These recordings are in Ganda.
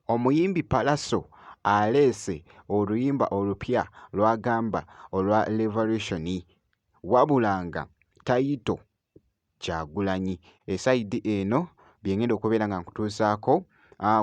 Omuyimbi Pallaso aleese oluyimba olupya lwagamba olwa Revolution wabulanga tayito Kyagulanyi. Esayidi eno byengenda okubeera nga nkutuusaako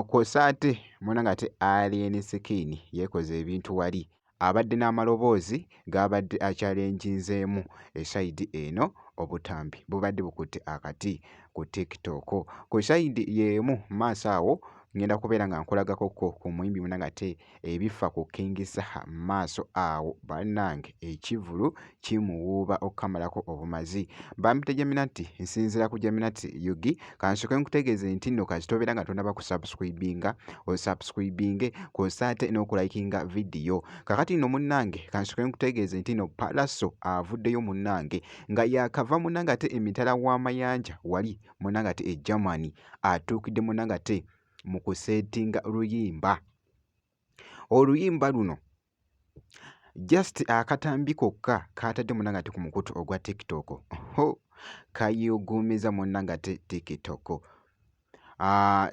kw'ossa ate munanga ate Alien Skin yeekoze ebintu wali abadde n'amaloboozi g'abadde akyalenjinzeemu esayidi eno obutambi bubadde bukutte akati ku TikTok. Ku sayidi y'emu maaso awo ngenda kubeera nga nkulagako ku muyimbi munanga ate ebifa ku King Saha maaso awo bannange ekivulu kimuwuuba okukamalako obumazi. Bampita Geminati nsinzira ku Geminati Yugi kansooke nkutegeeze nti nno kasitobeera nga tonaba kusubscribinga osubscribinge kw'ossa ate n'okulayikinga vidiyo. Kakati nno munnange kansooke nkutegeeze nti nno Pallaso avuddeyo munnange nga yakava munnange ate emitala w'amayanja wali munnange ate e Germany atuukidde munnange ate mu kuseetinga luyimba. Oluyimba luno just akatambi kokka kaatadde munnange ate ku mukutu ogwa TikTok kayuguumiza munnange ate TikTok.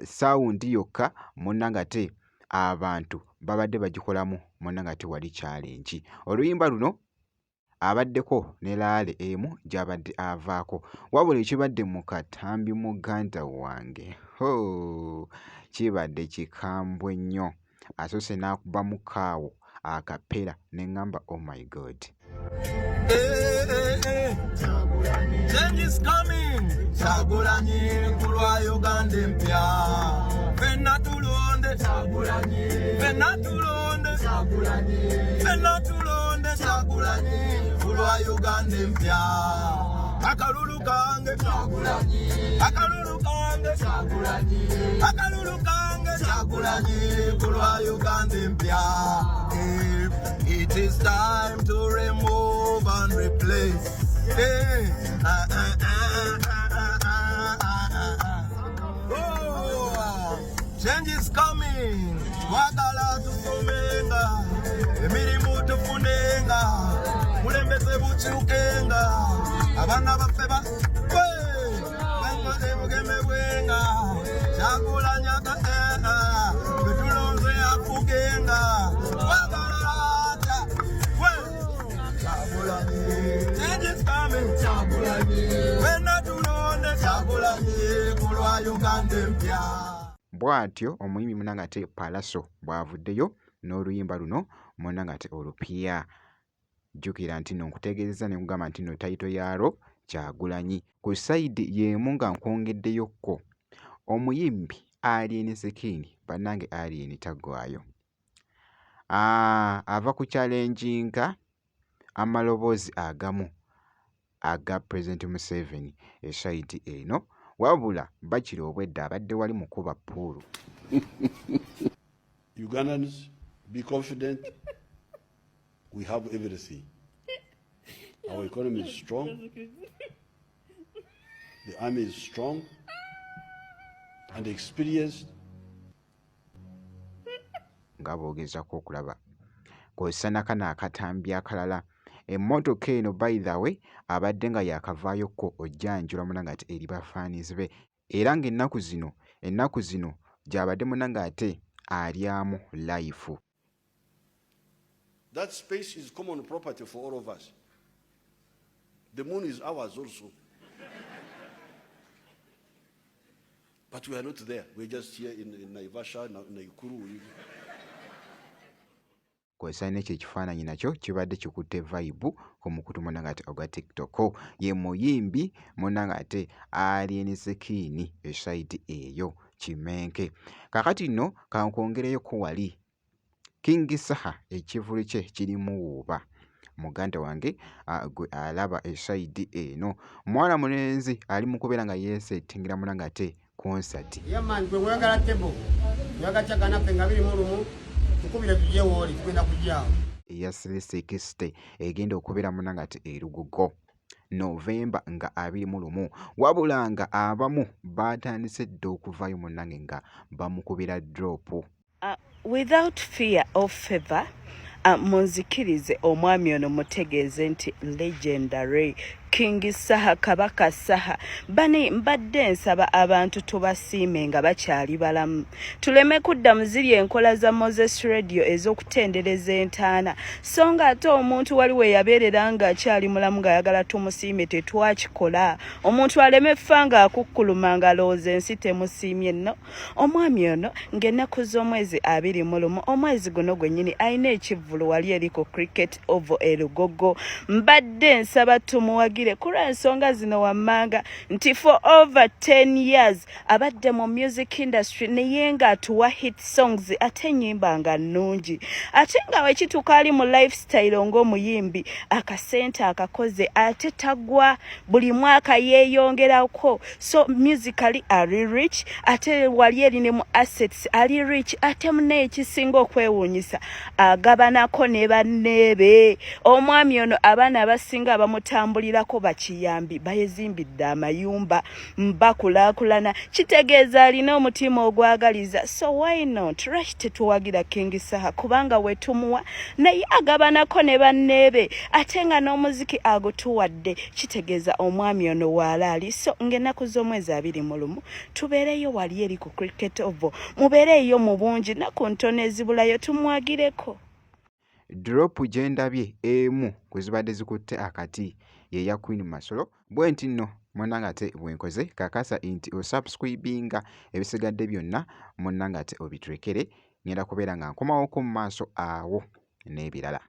Sawundi yokka munnange ate abantu babadde bagikolamu munnange ate wali challenge. Oluyimba luno abaddeko ne laale emu gy'abadde avaako wabula ekibadde mu katambi muganda wange kibadde kikambwe nnyo. Asoose n'akuba mukaawo akapera ne ngamba oh my god. Change is coming. Kyagulanyi ku lwa Uganda empya. Fenna tulonde Kyagulanyi. Fenna tulonde Kyagulanyi. Fenna tulonde Kyagulanyi ku lwa Uganda empya. Akalulu kange Kyagulanyi. Akalulu kange Kyagulanyi. Akalulu kange Kyagulanyi ku lwa Uganda empya. It is time to remove and replace. Change is coming. Twagala tusomenga, emirimu tufunenga, kulembeze bukyukenga, abaana baffe bangade bugeme bwenga, Kyagulanyi akatenga, betulonze afugenga, twagala ata Kyagulanyi. Change is coming. Kyagulanyi. Fenna tulonde Kyagulanyi ku lwa Uganda empya. Bw'atyo omuyimbi munnange ate Pallaso bw'avuddeyo n'oluyimba luno munnange ate olupya. Jjukira nti nno nkutegeezeza ne nkugamba nti nno tayito yaalwo Kyagulanyi. Ku sayidi y'emu nga nkwongeddeyokko omuyimbi Alien Skin bannange Alien taggwaayo. Ava ku challenginga amaloboozi agamu aga President Museveni esayidi eno wabula bakiri obwedda abadde wali mukuba puulu. Ugandans, be confident. We have everything. Our economy is strong. The army is strong and experienced. Nga boogezako okulaba kw'osanakana akatambi akalala emmotoka eno by the way abadde nga yakavaayokko ojjanjula munnange ate eri bafaanizi be era ng'ennaku zino gy'abadde munnange ate alyamu life. That space is common property for all of us. The moon is ours also. But we are not there. We're just here in Naivasha, Naikuru. Kw'osaana ekyo ekifaananyi nakyo kibadde kikutte vibe ku mukutu munnange ate ogwa TikTok. Ye muyimbi munnange ate Alien Skin esayidi eyo kimenke. Kaakati nno kankwongereyo ku wali King Saha ekivulu kye kirimuwuuba muganda wange gwe alaba esayidi eno. Mwana mulenzi ali mu kubeera nga yeesettingira munnange ate concert. Yaman gwe mwagala tebo yagachagana pe nga biri mu lumu tukubira tujje woli twenda kujjaawo. Eya 360 egenda okubeera munnange ate erugugo November nga 21 wabula nga abamu batandise dda okuvaayo munnange nga bamukubira drop. Without fear of favor, munzikirize omwami ono mutegeeze nti legendary King Saha Kabaka Saha bani mbadde nsaba abantu tubasiime nga bakyali balamu tuleme kudda muziri enkola za Moses Radio ez'okutendereza entaana so nga ate omuntu wali we yabeerera nga akyali mulamu ng'ayagala tumusiime tetwakikola omuntu aleme ffa nga akukkuluma ngalowooza ensi temusiimye nno omwami ono ng'ennaku z'omwezi 21 omwezi guno gwennyini alina ekivvulu wali eri ku cricket oval e Lugogo mbadde nsaba tumuwagire kulwa ensonga zino wammanga nti for over 10 years abadde mu music industry naye nga atuwa hit songs ate ennyimba nga nnungi ate nga wekituuka ali mu lifestyle ng'omuyimbi akasente akakoze ate tagwa buli mwaka yeeyongerako so musically ali rich ate wali eri ne mu assets ali rich ate mune ekisinga okwewuunyisa agabanako ne banneebe omwami ono abaana abasinga abamutambulirako bakiyambi bayezimbidde amayumba mbakulaakulana kitegeeza alina omutima ogwagaliza so why not rush tetuwagira King Saha kubanga wetumuwa naye agabanako ne banneebe ate nga n'omuziki agutuwadde kitegeeza omwami ono waalaali so ng'ennaku z'omwezi 21 tubeereyo wali eri ku cricket oval mubeereyo mu bungi naku ntono ezibulayo tumwagireko. Drop gye ndabye emu ku zibadde zikutte akati ye ya Queen Masolo bwe nti nno munnanga ate bwenkoze kakasa nti osubscribinga ebisigadde byonna munnanga ate obiturekere ngenda kubeera nga nkomawo ku maaso awo n'ebirala.